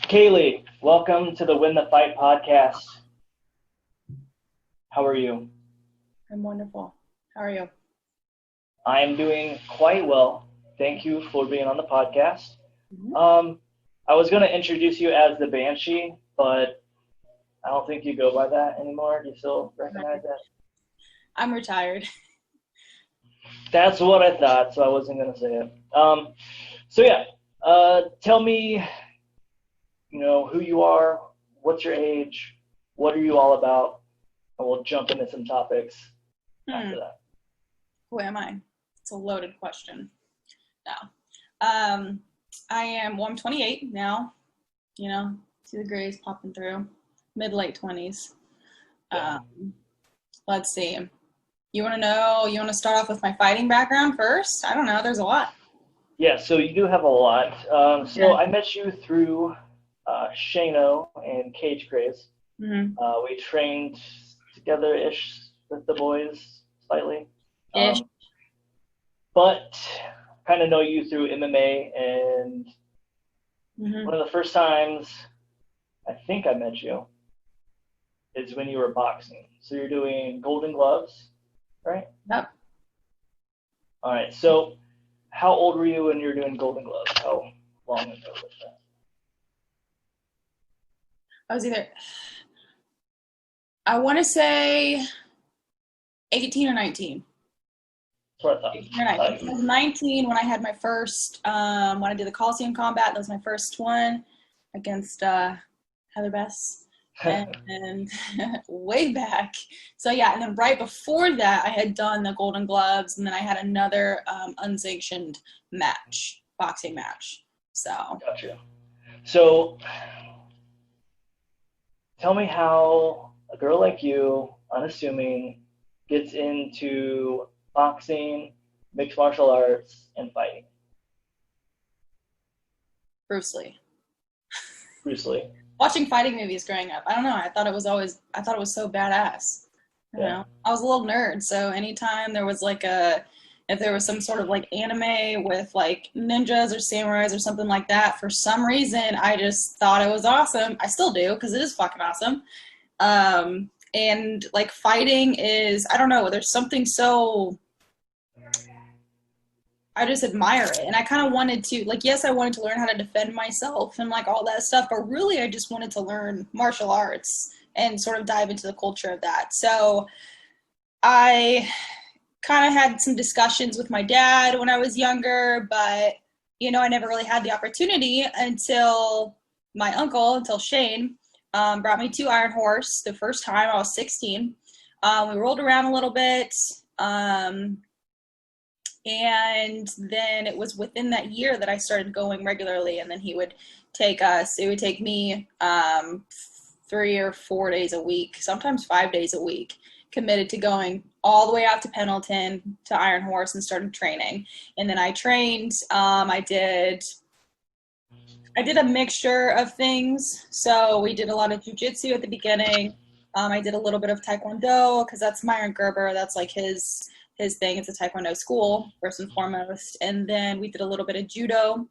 Kaylee, welcome to the Win the Fight podcast. How are you? I'm wonderful. How are you? I am doing quite well. Thank you for being on the podcast. I was going to introduce you as the Banshee, but I don't think you go by that anymore. Do you still recognize that? I'm retired. That's what I thought, so I wasn't going to say it. Tell me, who you are, what's your age, what are you all about, and we'll jump into some topics after that. Who am I? It's a loaded question. No. I'm 28 now, see the grays popping through, mid-late 20s. Let's see. You want to start off with my fighting background first? I don't know. There's a lot. Yeah, so you do have a lot. I met you through Shano and Cage Craze. Mm-hmm. We trained together-ish with the boys slightly. Ish. But kind of know you through MMA, and one of the first times I think I met you is when you were boxing. So you're doing Golden Gloves, right? Yep. All right. So how old were you when you were doing Golden Gloves? How long ago was that? I want to say 18 or 19. That's what I thought. 18 or 19. I was 19 when I had my first, when I did the Coliseum combat. That was my first one against Heather Bess. And way back. So yeah, and then right before that, I had done the Golden Gloves, and then I had another unsanctioned boxing match. So. Gotcha. So tell me how a girl like you, unassuming, gets into boxing, mixed martial arts, and fighting. Bruce Lee. Bruce Lee. Watching fighting movies growing up. I don't know. I thought it was so badass. You know? I was a little nerd, so anytime there was if there was some sort of anime with ninjas or samurais or something like that, for some reason I just thought it was awesome. I still do, because it is fucking awesome. And fighting is, I don't know, there's something so, I just admire it. And I kind of wanted to, yes, I wanted to learn how to defend myself and all that stuff, but really I just wanted to learn martial arts and sort of dive into the culture of that. So I kind of had some discussions with my dad when I was younger, but, I never really had the opportunity until Shane, brought me to Iron Horse the first time. I was 16. We rolled around a little bit. And then it was within that year that I started going regularly, and then it would take me 3 or 4 days a week, sometimes 5 days a week, committed to going all the way out to Pendleton to Iron Horse and started training. And then I trained, I did a mixture of things. So we did a lot of jiu-jitsu at the beginning. I did a little bit of Taekwondo, because that's Myron Gerber. That's his thing. It's a Taekwondo school, first and foremost. And then we did a little bit of judo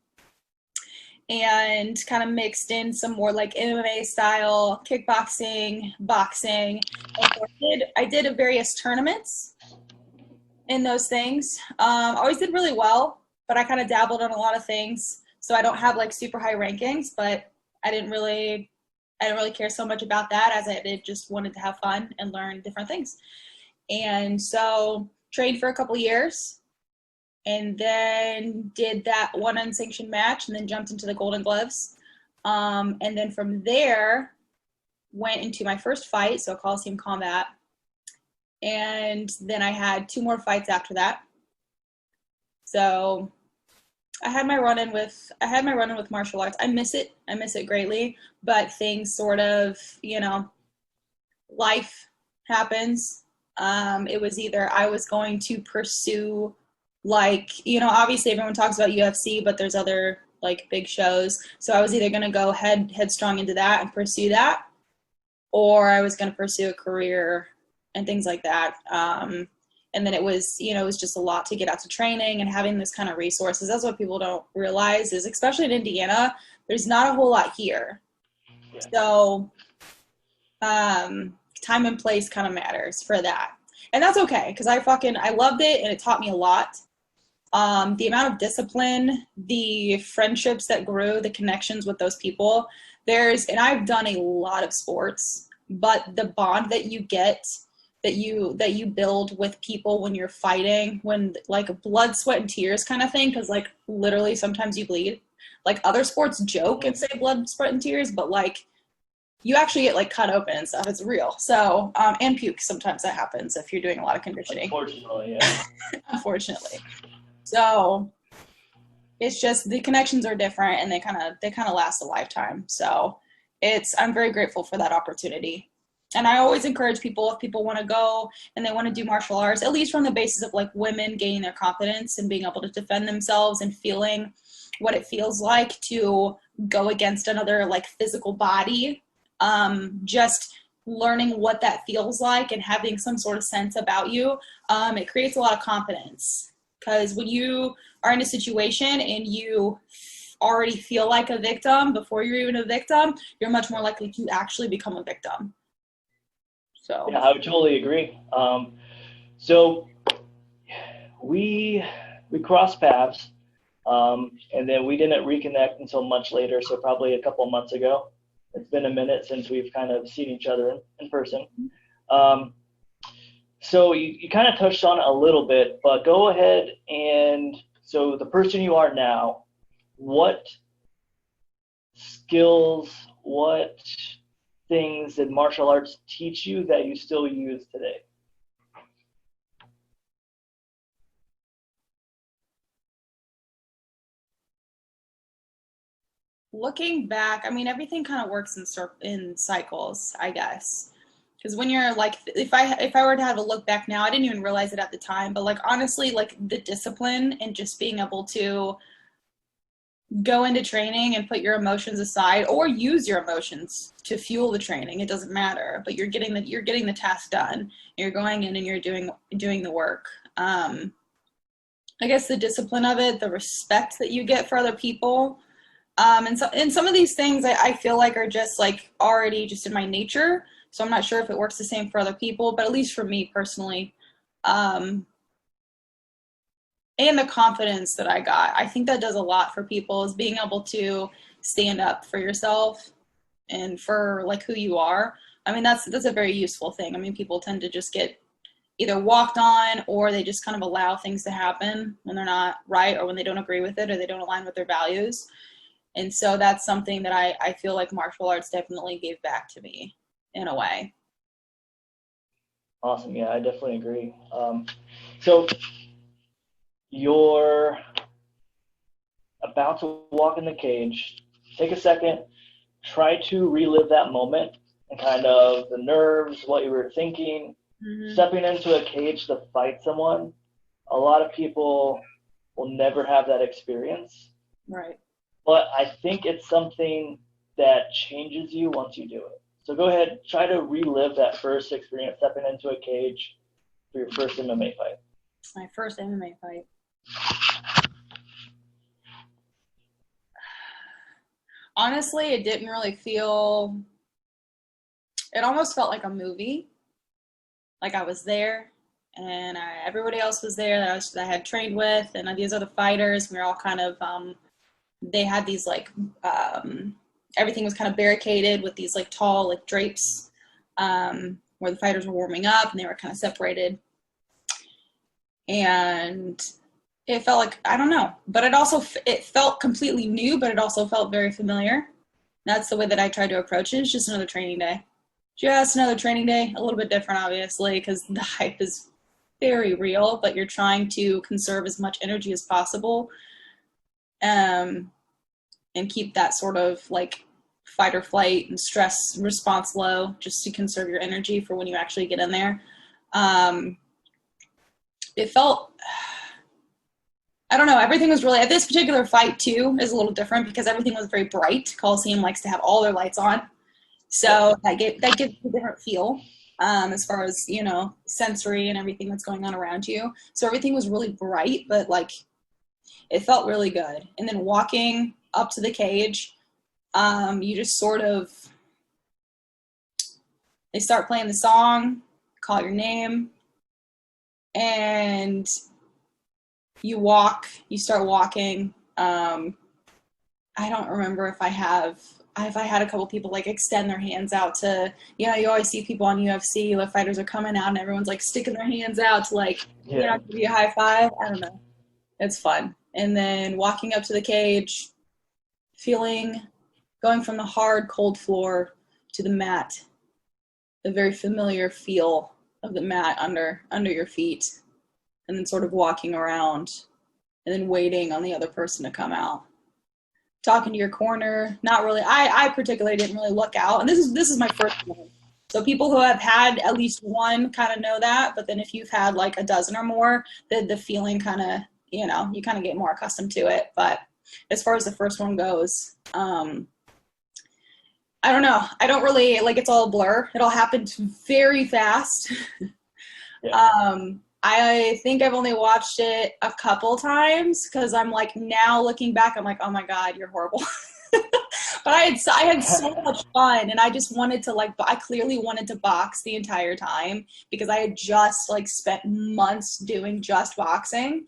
and kind of mixed in some more MMA style, kickboxing, boxing. And so I did various tournaments in those things. Always did really well, but I kind of dabbled in a lot of things. So I don't have super high rankings, but I didn't really care so much about that, as I did just wanted to have fun and learn different things. And so trained for a couple years, and then did that one unsanctioned match, and then jumped into the Golden Gloves. And then from there, went into my first fight, so Coliseum combat. And then I had 2 more fights after that. So I had my run-in with martial arts. I miss it greatly, but things sort of, life happens. It was either I was going to pursue obviously everyone talks about UFC, but there's other big shows. So I was either going to go headstrong into that and pursue that, or I was going to pursue a career and things like that. And then it was, you know, it was just a lot to get out to training, and having this kind of resources. That's what people don't realize is, especially in Indiana, there's not a whole lot here. Yeah. So time and place kind of matters for that. And that's okay, because I loved it, and it taught me a lot. The amount of discipline, the friendships that grew, the connections with those people. And I've done a lot of sports, but the bond that you get, that you build with people when you're fighting, when like blood, sweat, and tears kind of thing, because like literally sometimes you bleed. Like other sports joke and say blood, sweat, and tears, but like you actually get like cut open and stuff. It's real. So, and puke, sometimes that happens if you're doing a lot of conditioning. Unfortunately, yeah. Unfortunately. So it's just the connections are different, and they kind of last a lifetime. So I'm very grateful for that opportunity. And I always encourage people, if people want to go and they want to do martial arts, at least from the basis of like women gaining their confidence and being able to defend themselves and feeling what it feels like to go against another like physical body. Just learning what that feels like and having some sort of sense about you, it creates a lot of confidence. Because when you are in a situation and you already feel like a victim before you're even a victim, you're much more likely to actually become a victim. So yeah, I would totally agree. So we crossed paths, and then we didn't reconnect until much later, so probably a couple of months ago. It's been a minute since we've kind of seen each other in person. So you kind of touched on it a little bit, but go ahead and, so the person you are now, what skills, what things did martial arts teach you that you still use today? looking back, I mean, everything kind of works in cycles, I guess. Because when you're like, if I were to have a look back now, I didn't even realize it at the time, but like honestly, like the discipline and just being able to go into training and put your emotions aside, or use your emotions to fuel the training. It doesn't matter, but you're getting the task done. You're going in and you're doing the work. I guess the discipline of it, the respect that you get for other people. And some of these things I feel like are just like already just in my nature. So I'm not sure if it works the same for other people, but at least for me personally, and the confidence that I got, I think that does a lot for people, is being able to stand up for yourself and for like who you are. I mean, that's a very useful thing. I mean, people tend to just get either walked on, or they just kind of allow things to happen when they're not right, or when they don't agree with it, or they don't align with their values. And so that's something that I feel like martial arts definitely gave back to me in a way. Awesome. Yeah, I definitely agree. So you're about to walk in the cage. Take a second, try to relive that moment and kind of the nerves, what you were thinking, stepping into a cage to fight someone. A lot of people will never have that experience. Right. But I think it's something that changes you once you do it. So go ahead, try to relive that first experience, stepping into a cage for your first MMA fight. My first MMA fight. Honestly, it didn't really feel, it almost felt like a movie. Like I was there, and everybody else was there that I had trained with, and these other fighters. We were all kind of, they had these like, everything was kind of barricaded with these like tall like drapes, where the fighters were warming up, and they were kind of separated. And it felt like, I don't know, but it felt completely new, but it also felt very familiar. That's the way that I tried to approach it. It's just another training day. Just another training day, a little bit different, obviously, because the hype is very real, but you're trying to conserve as much energy as possible, and keep that sort of like fight or flight and stress response low, just to conserve your energy for when you actually get in there. It felt, I don't know, everything was really, at this particular fight too is a little different because everything was very bright. Coliseum likes to have all their lights on. So that gives a different feel. as far as, you know, sensory and everything that's going on around you. So everything was really bright, but like it felt really good. And then walking up to the cage, you just sort of, they start playing the song, call your name, and you start walking. I don't remember if I had a couple people like extend their hands out to, you know, you always see people on UFC, the fighters are coming out and everyone's like sticking their hands out to like, you know, give you a high five. I don't know. It's fun. And then walking up to the cage, going from the hard, cold floor to the mat, the very familiar feel of the mat under your feet, and then sort of walking around and then waiting on the other person to come out. Talking to your corner, not really. I particularly didn't really look out, and this is my first one. So people who have had at least one kind of know that, but then if you've had like a dozen or more, the feeling kind of, you know, you kind of get more accustomed to it. But as far as the first one goes, I don't know. I don't really, like, it's all a blur. It all happened very fast. Yeah. I think I've only watched it a couple times because I'm like, now looking back, I'm like, oh my God, you're horrible. But I had so much fun, and I just wanted to, like, I clearly wanted to box the entire time because I had just like spent months doing just boxing.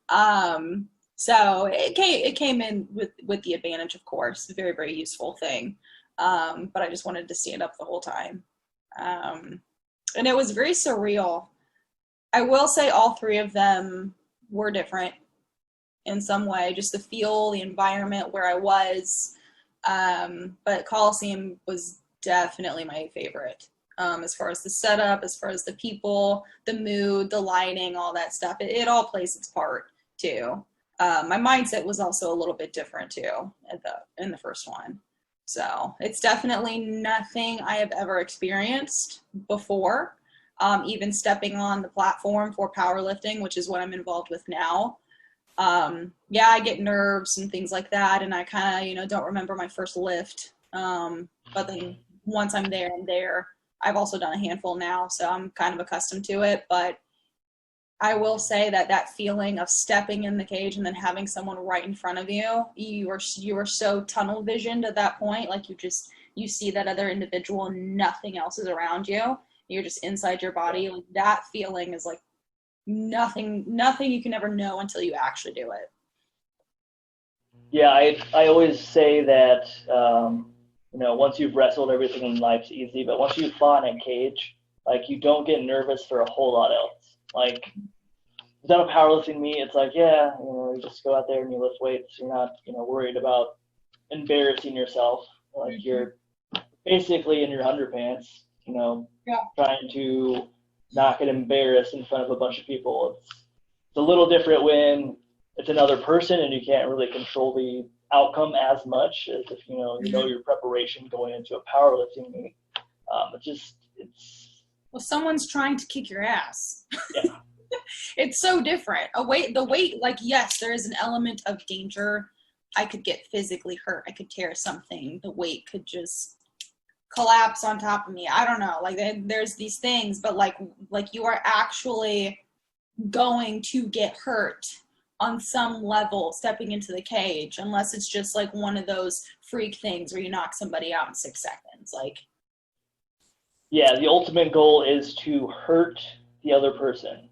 So it came in with the advantage, of course, a very, very useful thing. But I just wanted to stand up the whole time. And it was very surreal. I will say all three of them were different in some way, just the feel, the environment where I was. But Coliseum was definitely my favorite. As far as the setup, as far as the people, the mood, the lighting, all that stuff. It all plays its part too. My mindset was also a little bit different too in the first one. So it's definitely nothing I have ever experienced before. Even stepping on the platform for powerlifting, which is what I'm involved with now. Yeah, I get nerves and things like that, and I kind of, you know, don't remember my first lift. But then once I'm there, I'm there. I've also done a handful now, so I'm kind of accustomed to it. But I will say that feeling of stepping in the cage and then having someone right in front of you, you are so tunnel visioned at that point. Like you see that other individual and nothing else is around you. You're just inside your body. Like that feeling is like nothing you can ever know until you actually do it. Yeah, I always say that, you know, once you've wrestled, everything in life's easy, but once you fought in a cage, like, you don't get nervous for a whole lot else. Like, without a powerlifting meet, it's like, yeah, you know, you just go out there and you lift weights. You're not, you know, worried about embarrassing yourself. Like, you're basically in your underpants, you know, trying to not get embarrassed in front of a bunch of people. It's a little different when it's another person and you can't really control the outcome as much as if, you know your preparation going into a powerlifting meet. Well, someone's trying to kick your ass. Yeah. It's so different. The weight, like, yes, there is an element of danger. I could get physically hurt. I could tear something. The weight could just collapse on top of me. I don't know. Like, there's these things, but like you are actually going to get hurt on some level stepping into the cage, unless it's just like one of those freak things where you knock somebody out in 6 seconds. Like, yeah, the ultimate goal is to hurt the other person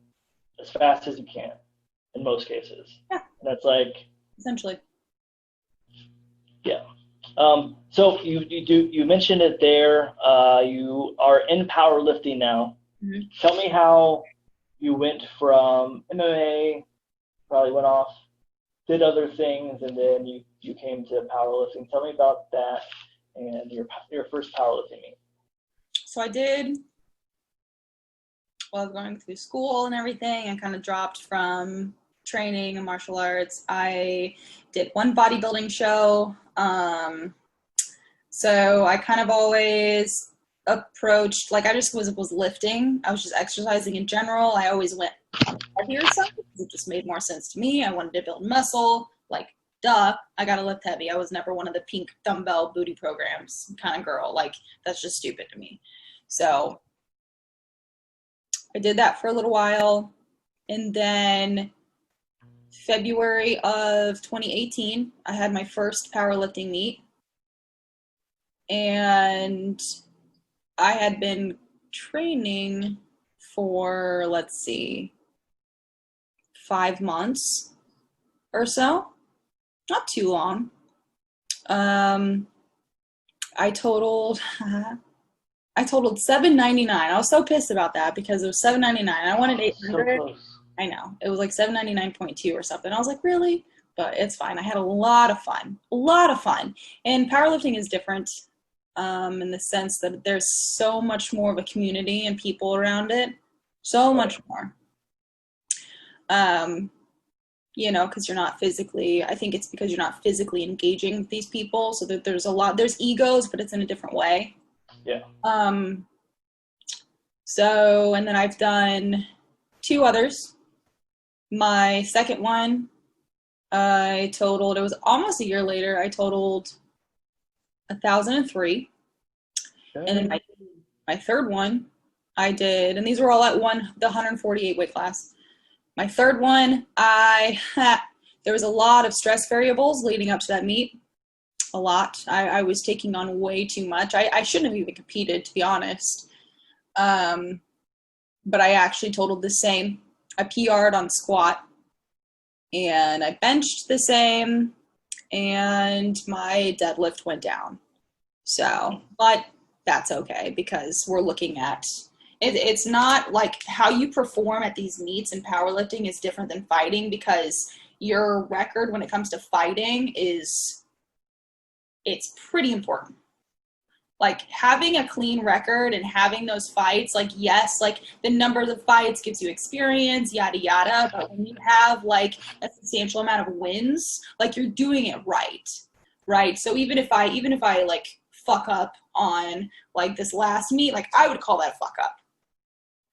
as fast as you can in most cases. Yeah. And that's like, essentially. Yeah. So you mentioned it there. You are in powerlifting now. Mm-hmm. Tell me how you went from MMA, probably went off, did other things, and then you came to powerlifting. Tell me about that and your first powerlifting meet. So I did, while going through school and everything, I kind of dropped from training and martial arts. I did one bodybuilding show. So I kind of always approached, like, I just was lifting. I was just exercising in general. I always went heavier stuff because it just made more sense to me. I wanted to build muscle. Like, duh, I gotta lift heavy. I was never one of the pink dumbbell booty programs kind of girl. Like, that's just stupid to me. So I did that for a little while. And then February of 2018, I had my first powerlifting meet. And I had been training for, let's see, 5 months or so. Not too long. I totaled $799. I was so pissed about that because it was $799. I wanted $800. So close. I know. It was like $799.2 or something. I was like, really? But it's fine. I had a lot of fun. A lot of fun. And powerlifting is different in the sense that there's so much more of a community and people around it. So much more. You know, because you're not physically, I think it's because you're not physically engaging with these people. So that there's egos, but it's in a different way. Yeah. So, and then I've done 2 others. My second one, it was almost a year later, I totaled 1,003. Okay. And then my third one, I did, and these were all at the 148 weight class. My third one, there was a lot of stress variables leading up to that meet. A lot. I was taking on way too much. I shouldn't have even competed, to be honest. But I actually totaled the same. I PR'd on squat, and I benched the same, and my deadlift went down. So, but that's okay because we're looking at it's not like how you perform at these meets in powerlifting is different than fighting, because your record when it comes to fighting it's pretty important. Like having a clean record and having those fights, like, yes, like the number of the fights gives you experience, yada, yada. But when you have like a substantial amount of wins, like you're doing it right. Right. So even if I like fuck up on like this last meet, like I would call that a fuck up,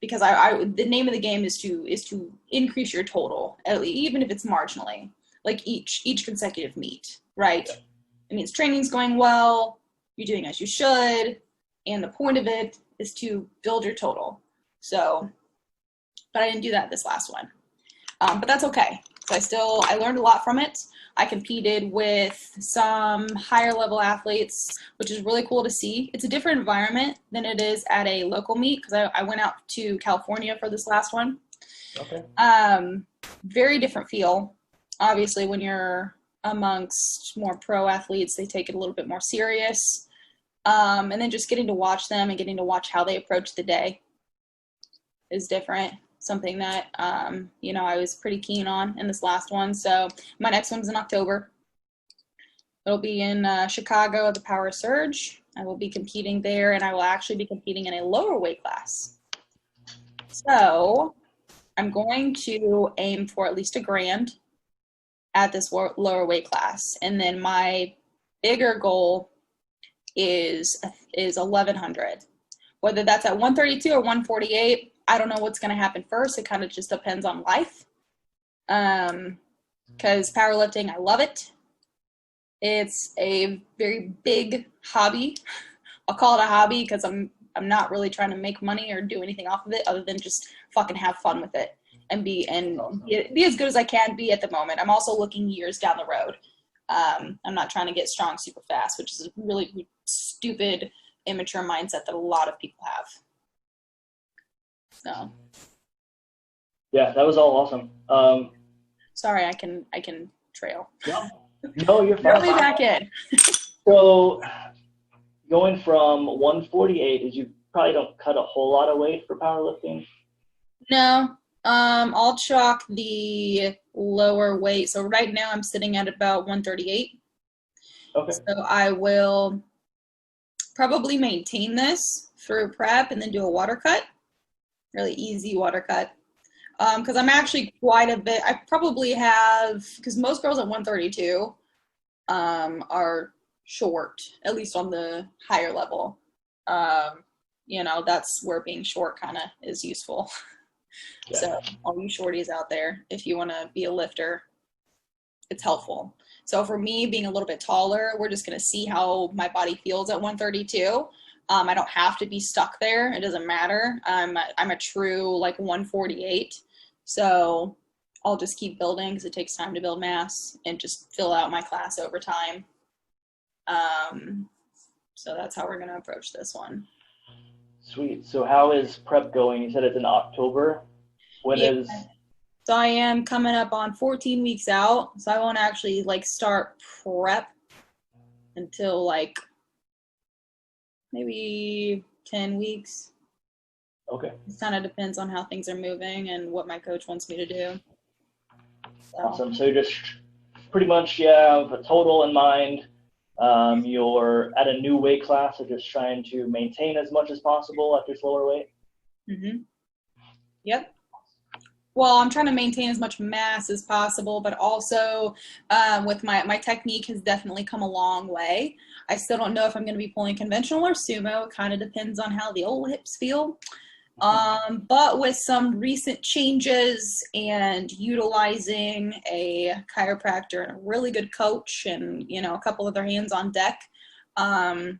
because the name of the game is to increase your total, even if it's marginally, like each consecutive meet. Right. Yeah. It means training's going well. You're doing as you should, and the point of it is to build your total. So, but I didn't do that this last one. But that's okay. So I learned a lot from it. I competed with some higher level athletes, which is really cool to see. It's a different environment than it is at a local meet, because I went out to California for this last one. Okay. Very different feel. Obviously, when you're amongst more pro athletes, they take it a little bit more serious. And then just getting to watch them and getting to watch how they approach the day is different. Something that, I was pretty keen on in this last one. So my next one's in October. It'll be in Chicago at the Power Surge. I will be competing there, and I will actually be competing in a lower weight class. So I'm going to aim for at least $1,000 at this lower weight class. And then my bigger goal is 1,100. Whether that's at 132 or 148, I don't know what's going to happen first. It kind of just depends on life. Because powerlifting, I love it. It's a very big hobby. I'll call it a hobby because I'm not really trying to make money or do anything off of it other than just fucking have fun with it and be as good as I can be at the moment. I'm also looking years down the road. I'm not trying to get strong super fast, which is a really stupid, immature mindset that a lot of people have. So. Yeah, that was all awesome. Sorry, I can trail. No, you're fine. Throw me back in. So, going from 148 is you probably don't cut a whole lot of weight for powerlifting. No, I'll chalk the lower weight. So right now I'm sitting at about 138. Okay. So I will probably maintain this through prep and then do a water cut. Really easy water cut. Because I'm actually quite a bit, I probably have, because most girls at 132 are short, at least on the higher level. That's where being short kind of is useful. Yeah. So all you shorties out there, if you want to be a lifter, it's helpful. So for me, being a little bit taller, we're just going to see how my body feels at 132. I don't have to be stuck there. It doesn't matter. I'm a true like 148. So I'll just keep building because it takes time to build mass and just fill out my class over time. So that's how we're going to approach this one. Sweet. So how is prep going? You said it's in October. When is? So I am coming up on 14 weeks out. So I won't actually like start prep until like maybe 10 weeks. Okay. It kind of depends on how things are moving and what my coach wants me to do. So. Awesome. So you're just pretty much, have a total in mind. You're at a new weight class, so just trying to maintain as much as possible at this lower weight. Mm-hmm. Yep. Well, I'm trying to maintain as much mass as possible, but also with my technique has definitely come a long way. I still don't know if I'm going to be pulling conventional or sumo. It kind of depends on how the old hips feel. But with some recent changes and utilizing a chiropractor and a really good coach and, a couple other hands on deck, I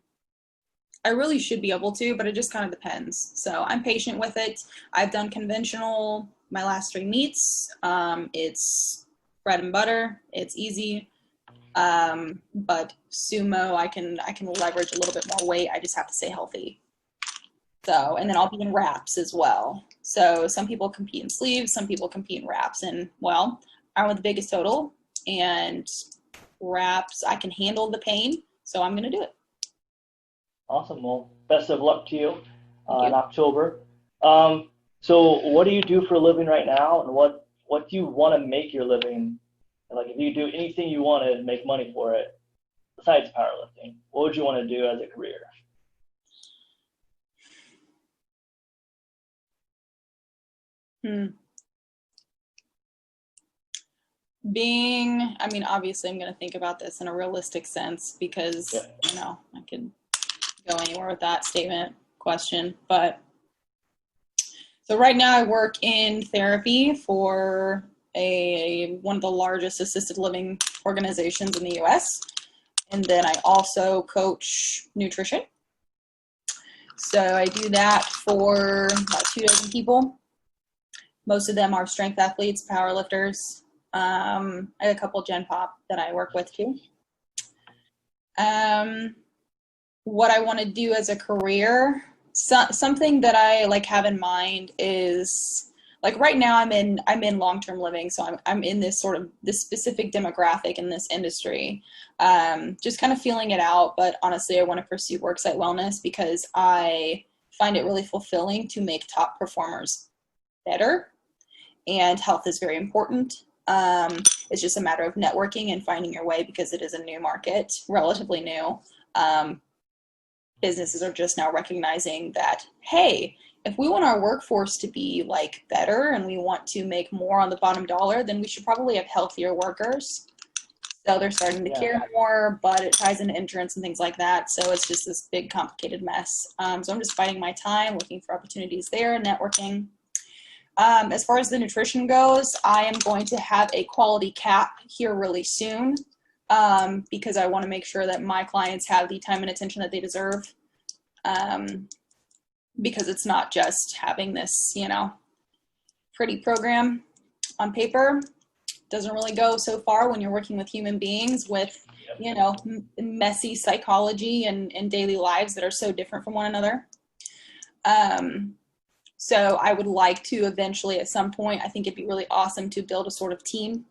really should be able to, but it just kind of depends. So I'm patient with it. I've done conventional my last 3 meets. It's bread and butter. It's easy. But sumo, I can leverage a little bit more weight. I just have to stay healthy. So, and then I'll be in wraps as well. So some people compete in sleeves, some people compete in wraps. And well, I want the biggest total, and wraps, I can handle the pain. So I'm going to do it. Awesome. Well, best of luck to you in October. So what do you do for a living right now, and what do you want to make your living? Like, if you do anything you want to make money for it, besides powerlifting, what would you want to do as a career? Obviously I'm going to think about this in a realistic sense because, I could go anywhere with that statement question. But so right now I work in therapy for one of the largest assisted living organizations in the US. And then I also coach nutrition. So I do that for about 2 dozen people. Most of them are strength athletes, powerlifters. I have a couple Gen Pop that I work with too. What I want to do as a career, something that I have in mind is right now I'm in long-term living, so I'm in this specific demographic in this industry. Just kind of feeling it out, but honestly I want to pursue worksite wellness because I find it really fulfilling to make top performers better. And health is very important. It's just a matter of networking and finding your way because it is a new market, relatively new. Businesses are just now recognizing that, hey, if we want our workforce to be better and we want to make more on the bottom dollar, then we should probably have healthier workers. So they're starting to care more, but it ties into insurance and things like that. So it's just this big complicated mess. So I'm just biding my time, looking for opportunities there, networking. As far as the nutrition goes, I am going to have a quality cap here really soon because I want to make sure that my clients have the time and attention that they deserve because it's not just having this, pretty program on paper. It doesn't really go so far when you're working with human beings with, messy psychology and daily lives that are so different from one another. So I would like to eventually at some point, I think it'd be really awesome to build a sort of team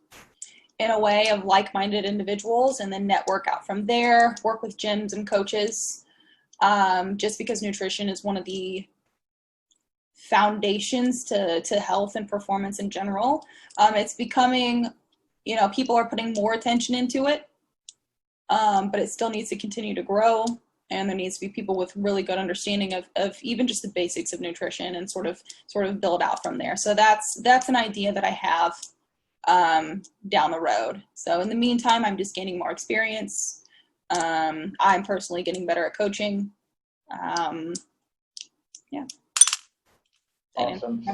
in a way of like-minded individuals and then network out from there, work with gyms and coaches, just because nutrition is one of the foundations to health and performance in general. It's becoming, people are putting more attention into it, but it still needs to continue to grow. And there needs to be people with really good understanding of even just the basics of nutrition and sort of build out from there. So that's an idea that I have down the road. So in the meantime, I'm just gaining more experience. I'm personally getting better at coaching. Awesome.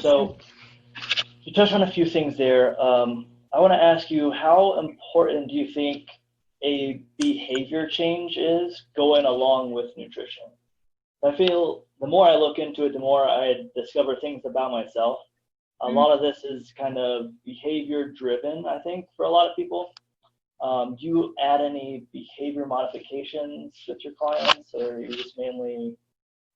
So you touched on a few things there. I want to ask you, how important do you think a behavior change is going along with nutrition? I feel the more I look into it, the more I discover things about myself. A lot of this is kind of behavior driven, I think, for a lot of people. Do you add any behavior modifications with your clients, or are you just mainly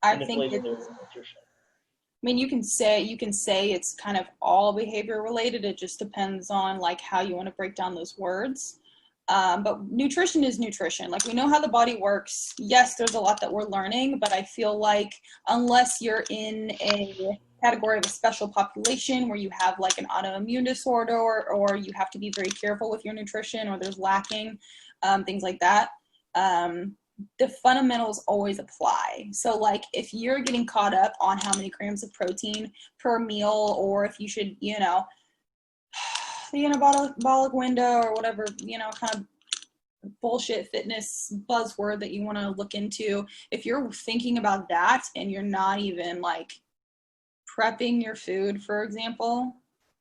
manipulating their nutrition? I mean, you can say it's kind of all behavior related. It just depends on like how you want to break down those words. But nutrition is nutrition. Like, we know how the body works. Yes, there's a lot that we're learning, but I feel like unless you're in a category of a special population where you have like an autoimmune disorder, or you have to be very careful with your nutrition, or there's lacking, things like that, the fundamentals always apply. So like, if you're getting caught up on how many grams of protein per meal, or if you should, the anabolic window, or whatever, kind of bullshit fitness buzzword that you want to look into, if you're thinking about that and you're not even like prepping your food, for example.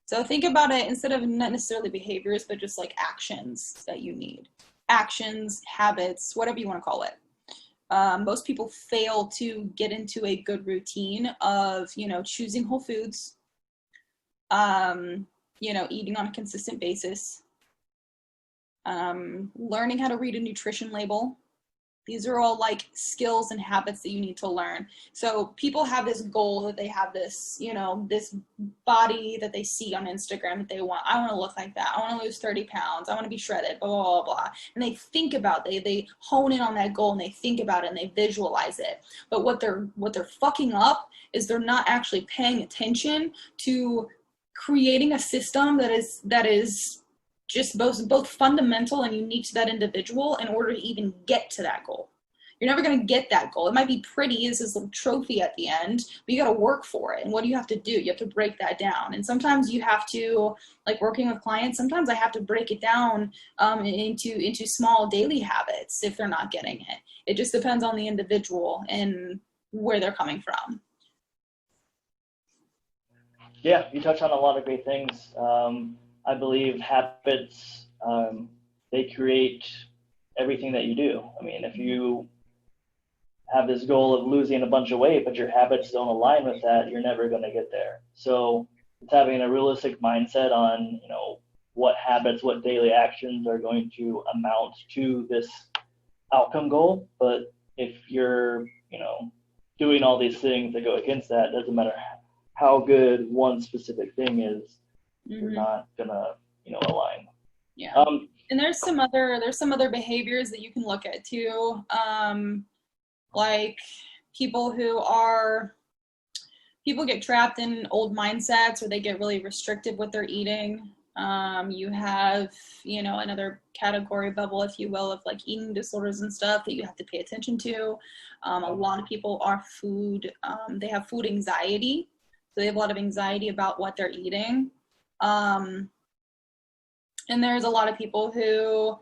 So think about it instead of not necessarily behaviors, but just like actions that you need. Actions, habits, whatever you want to call it. Most people fail to get into a good routine of, choosing whole foods, eating on a consistent basis, learning how to read a nutrition label. These are all like skills and habits that you need to learn. So people have this goal that they have this, this body that they see on Instagram that they want. I want to look like that. I want to lose 30 pounds. I want to be shredded, blah, blah, blah, blah. And they think about it. They hone in on that goal, and they think about it, and they visualize it. But what they're fucking up is they're not actually paying attention to creating a system that is just both fundamental and unique to that individual in order to even get to that goal. You're never going to get that goal. It might be pretty, it's this little trophy at the end, but you got to work for it. And what do you have to do? You have to break that down. And sometimes you have to, like working with clients, sometimes I have to break it down into small daily habits if they're not getting it. It just depends on the individual and where they're coming from. Yeah, you touch on a lot of great things. I believe habits, they create everything that you do. I mean, if you have this goal of losing a bunch of weight, but your habits don't align with that, you're never going to get there. So it's having a realistic mindset on, what habits, what daily actions are going to amount to this outcome goal. But if you're, doing all these things that go against that, it doesn't matter how good one specific thing is, you're not gonna, align. Yeah. And there's some other behaviors that you can look at too. Like people get trapped in old mindsets, or they get really restrictive with their eating. You have, another category bubble, if you will, of like eating disorders and stuff that you have to pay attention to. A lot of people are they have food anxiety. So they have a lot of anxiety about what they're eating. And there's a lot of people who,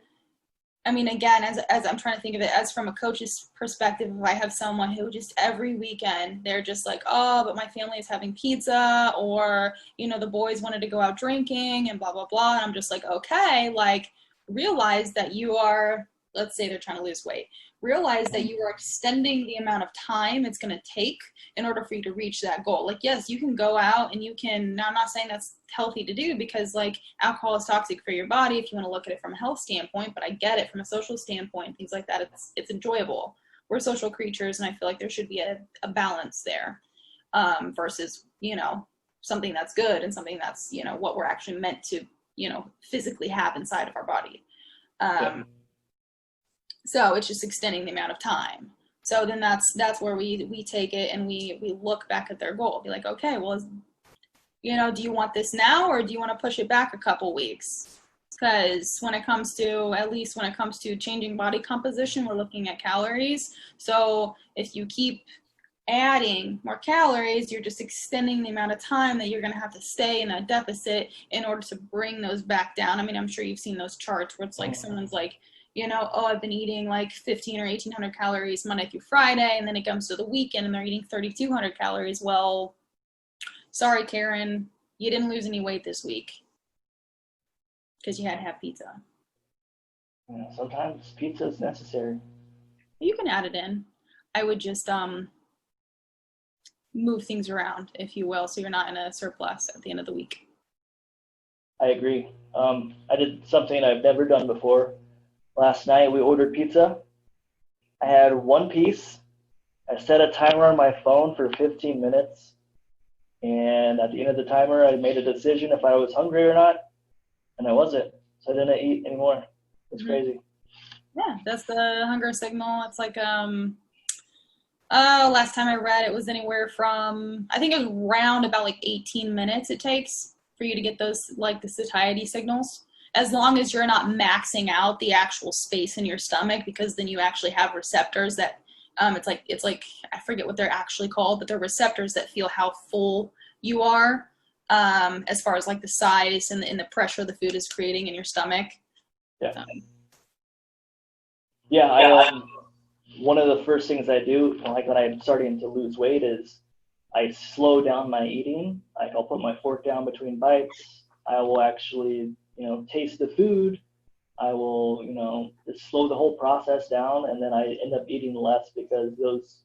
again, as I'm trying to think of it, as from a coach's perspective, if I have someone who just every weekend, they're just like, oh, but my family is having pizza, or, the boys wanted to go out drinking and blah, blah, blah. And I'm just like, okay, like realize that you are, let's say they're trying to lose weight. Realize that you are extending the amount of time it's going to take in order for you to reach that goal. Like, yes, you can go out and you can, now I'm not saying that's healthy to do, because like alcohol is toxic for your body if you want to look at it from a health standpoint, but I get it from a social standpoint, things like that. It's enjoyable. We're social creatures, and I feel like there should be a balance there, versus, something that's good and something that's, what we're actually meant to, physically have inside of our body. So it's just extending the amount of time. So then that's where we take it and we look back at their goal. Be like, okay, well, do you want this now, or do you want to push it back a couple weeks? Because at least when it comes to changing body composition, we're looking at calories. So if you keep adding more calories, you're just extending the amount of time that you're going to have to stay in a deficit in order to bring those back down. I'm sure you've seen those charts where it's like someone's like, I've been eating like 15 or 1,800 calories Monday through Friday, and then it comes to the weekend and they're eating 3,200 calories. Well, sorry, Karen, you didn't lose any weight this week because you had to have pizza. Sometimes pizza is necessary. You can add it in. I would just, move things around, if you will, so you're not in a surplus at the end of the week. I agree. I did something I've never done before. Last night we ordered pizza. I had one piece. I set a timer on my phone for 15 minutes. And at the end of the timer, I made a decision if I was hungry or not. And I wasn't. So I didn't eat anymore. It's crazy. Yeah, that's the hunger signal. It's like, last time I read it was anywhere from, I think it was around about like 18 minutes it takes for you to get those, like the satiety signals, as long as you're not maxing out the actual space in your stomach, because then you actually have receptors that, it's like, I forget what they're actually called, but they're receptors that feel how full you are, as far as like the size and the pressure the food is creating in your stomach. Yeah. Yeah, one of the first things I do, like when I'm starting to lose weight, is I slow down my eating. Like I'll put my fork down between bites. I will actually, taste the food. I will, just slow the whole process down, and then I end up eating less because those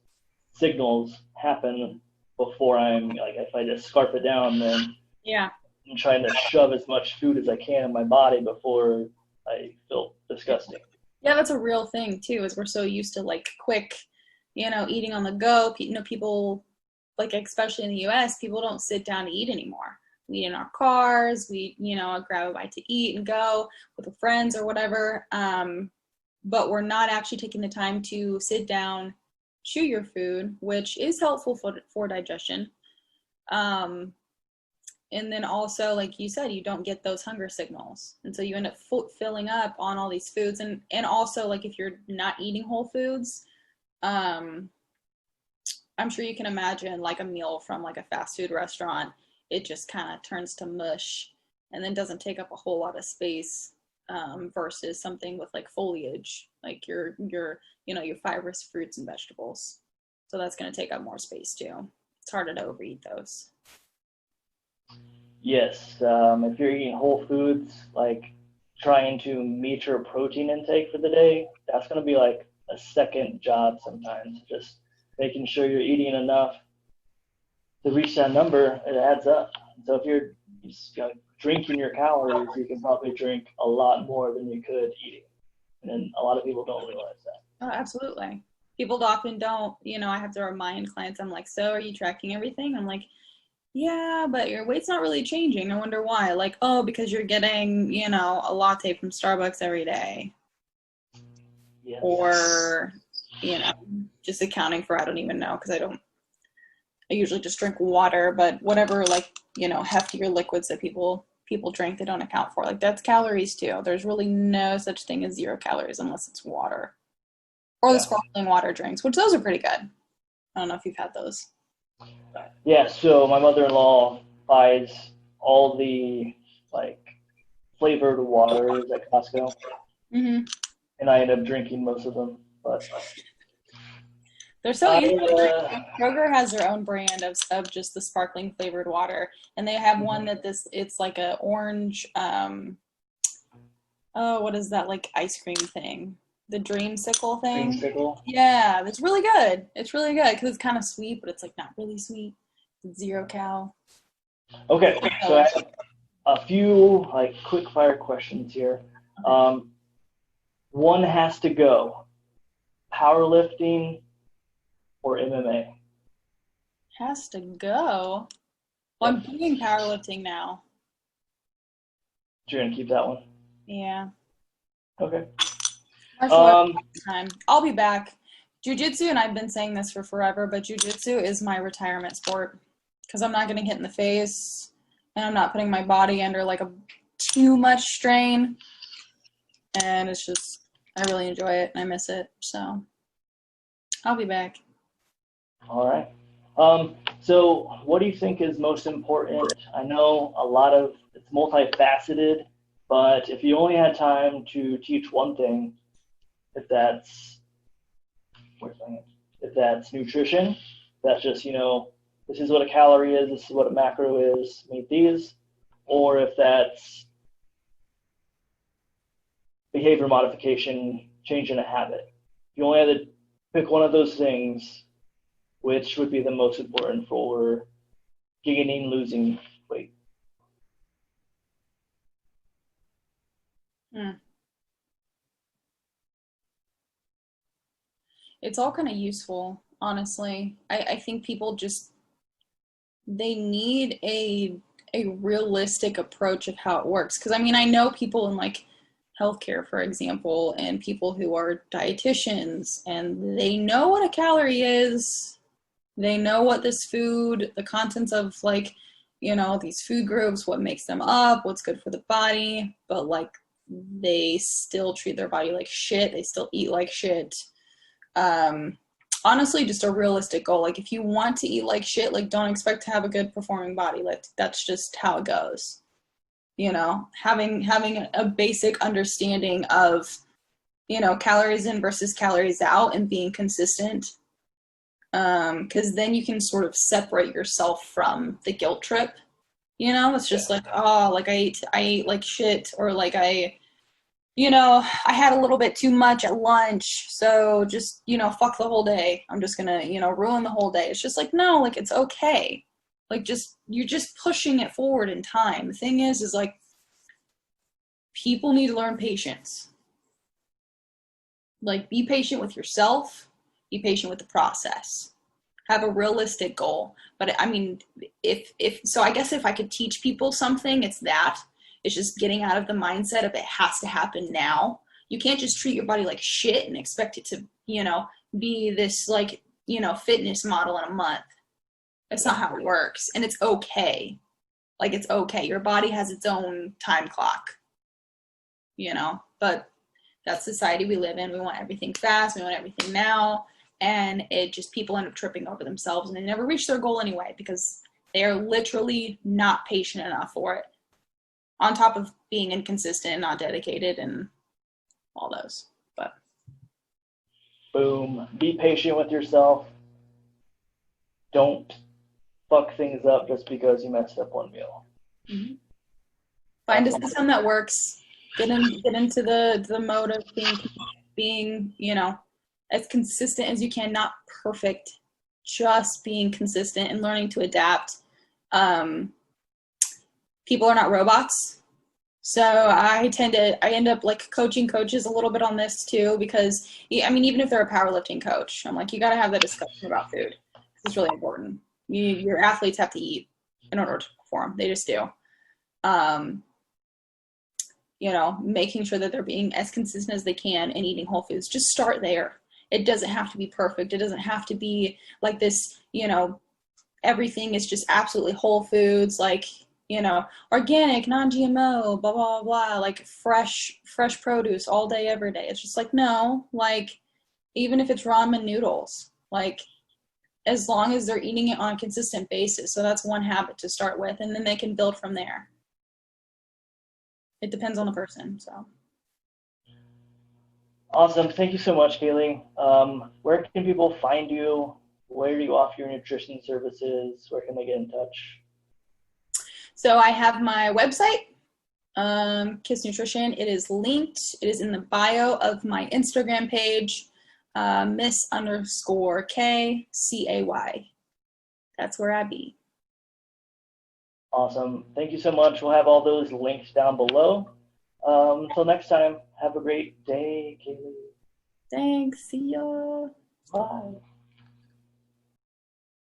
signals happen before I'm, like, if I just scarf it down, then yeah, I'm trying to shove as much food as I can in my body before I feel disgusting. Yeah, that's a real thing too, is we're so used to like quick, eating on the go. People, like especially in the US, people don't sit down to eat anymore. We eat in our cars, we, grab a bite to eat and go with friends or whatever. But we're not actually taking the time to sit down, chew your food, which is helpful for digestion. And then also, like you said, you don't get those hunger signals. And so you end up filling up on all these foods. And also, like, if you're not eating whole foods, I'm sure you can imagine, like, a meal from, like, a fast food restaurant. It just kind of turns to mush and then doesn't take up a whole lot of space, versus something with, like, foliage, like your fibrous fruits and vegetables. So that's going to take up more space, too. It's harder to overeat those. Yes, if you're eating whole foods, like trying to meet your protein intake for the day, that's going to be like a second job sometimes. Just making sure you're eating enough to reach that number, it adds up. So if you're just, drinking your calories, you can probably drink a lot more than you could eating. And a lot of people don't realize that. Oh, absolutely. People often don't, I have to remind clients, I'm like, so are you tracking everything? I'm like, yeah, but your weight's not really changing. I wonder why. Like, oh, because you're getting, a latte from Starbucks every day. Yes. Or, just accounting for, I don't even know, because I usually just drink water, but whatever, like, heftier liquids that people drink, they don't account for. Like, that's calories too. There's really no such thing as 0 calories unless it's water. Or the sparkling water drinks, which those are pretty good. I don't know if you've had those. Yeah, so my mother-in-law buys all the, like, flavored waters at Costco. Mm-hmm. And I end up drinking most of them. But they're so easy to drink. Kroger has their own brand of just the sparkling flavored water, and they have one that it's like a orange. What is that, like, ice cream thing? The dreamsicle thing. Dreamsicle. Yeah, it's really good. It's really good because it's kind of sweet, but it's like not really sweet. It's 0 cal. Okay, so I have a few, like, quick fire questions here. One has to go. Powerlifting or MMA? Has to go. Well, I'm doing powerlifting now. You're gonna keep that one? Yeah. Okay. Time. I'll be back. Jiu-jitsu, and I've been saying this for forever, but jiu-jitsu is my retirement sport because I'm not getting hit in the face, and I'm not putting my body under like too much strain, and it's just, I really enjoy it and I miss it, so I'll be back. All right. So what do you think is most important? I know a lot of it's multifaceted, but if you only had time to teach one thing, if that's nutrition, that's just, this is what a calorie is, this is what a macro is, meet these, or if that's behavior modification, changing a habit. If you only had to pick one of those things, which would be the most important for gaining, losing weight? It's all kind of useful, honestly. I think people just, they need a realistic approach of how it works. Because I mean, I know people in like healthcare, for example, and people who are dietitians, and they know what a calorie is. They know what this food, the contents of like, you know, these food groups, what makes them up, what's good for the body, but like they still treat their body like shit. They still eat like shit. Honestly, just a realistic goal. Like if you want to eat like shit, like don't expect to have a good performing body. Like that's just how it goes. You know, having a basic understanding of, you know, calories in versus calories out and being consistent. Because then you can sort of separate yourself from the guilt trip. You know, it's just like, oh, like I ate like shit, or like you know, I had a little bit too much at lunch, so just, you know, fuck the whole day. I'm just gonna, you know, ruin the whole day. It's just like, no, like it's okay. Like just, you're just pushing it forward in time. The thing is like, people need to learn patience. Like be patient with yourself, be patient with the process. Have a realistic goal. But I mean, so I guess if I could teach people something, it's that. It's just getting out of the mindset of it has to happen now. You can't just treat your body like shit and expect it to, you know, be this like, you know, fitness model in a month. That's not how it works. And it's okay. Like it's okay. Your body has its own time clock, you know, but that's society we live in. We want everything fast. We want everything now. And it just, people end up tripping over themselves and they never reach their goal anyway, because they are literally not patient enough for it. On top of being inconsistent and not dedicated and all those. But boom, be patient with yourself. Don't fuck things up just because you messed up one meal. Mm-hmm. Find a system that works. Get into the mode of being, you know, as consistent as you can, not perfect, just being consistent and learning to adapt. People are not robots. So I end up like coaching coaches a little bit on this too, because I mean, even if they're a powerlifting coach, I'm like, you got to have that discussion about food. It's really important. Your athletes have to eat in order to perform. They just do. You know, making sure that they're being as consistent as they can and eating whole foods. Just start there. It doesn't have to be perfect. It doesn't have to be like this, you know, everything is just absolutely whole foods, like, you know, organic, non-GMO, blah, blah, blah, like fresh produce all day, every day. It's just like, no, like, even if it's ramen noodles, like, as long as they're eating it on a consistent basis. So that's one habit to start with, and then they can build from there. It depends on the person, so. Awesome. Thank you so much, Caylea. Where can people find you? Where do you offer your nutrition services? Where can they get in touch? So I have my website, Kiss Nutrition. It is linked. It is in the bio of my Instagram page, Miss_K_CAY. That's where I be. Awesome. Thank you so much. We'll have all those links down below. Until next time, have a great day, Caylea. Thanks. See ya. Bye.